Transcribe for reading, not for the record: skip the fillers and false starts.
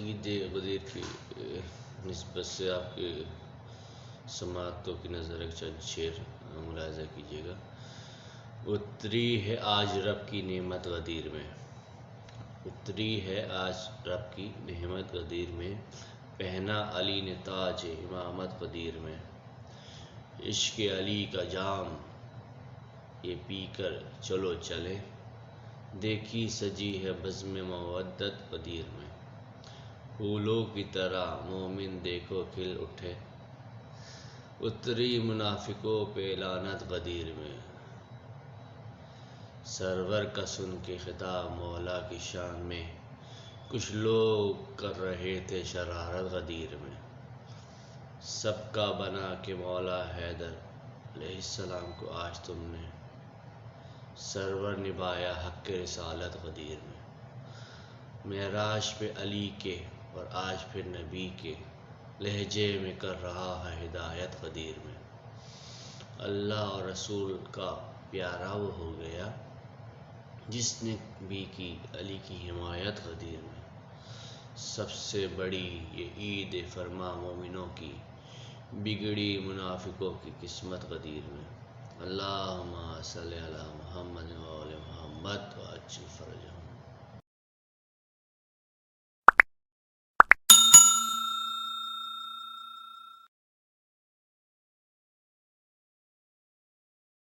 عید غدیر کی نسبت سے آپ کی سماعتوں کی نظر ایک چند شعر ملاحظہ کیجیے گا۔ اتری ہے آج رب کی نعمت غدیر میں، اتری ہے آج رب کی نعمت غدیر میں، پہنا علی نے تاج امامت غدیر میں، عشق علی کا جام یہ پی کر چلو چلے، دیکھی سجی ہے بزم مودت غدیر میں، پھولوں کی طرح مومن دیکھو کھل اٹھے، اتری منافقوں پہ لعنت غدیر میں، سرور کا سن کے خطاب مولا کی شان میں، کچھ لوگ کر رہے تھے شرارت غدیر میں، سب کا بنا کے مولا حیدر علیہ السلام کو آج تم نے سرور نبھایا حق رسالت غدیر میں، معراج پہ علی کے اور آج پھر نبی کے لہجے میں کر رہا ہے ہدایت غدیر میں، اللہ اور رسول کا پیارا وہ ہو گیا جس نے بھی کی علی کی حمایت غدیر میں، سب سے بڑی یہ عید فرما مومنوں کی، بگڑی منافقوں کی قسمت غدیر میں، اللہم صلی علی محمد و آل محمد وعجل فرجہم۔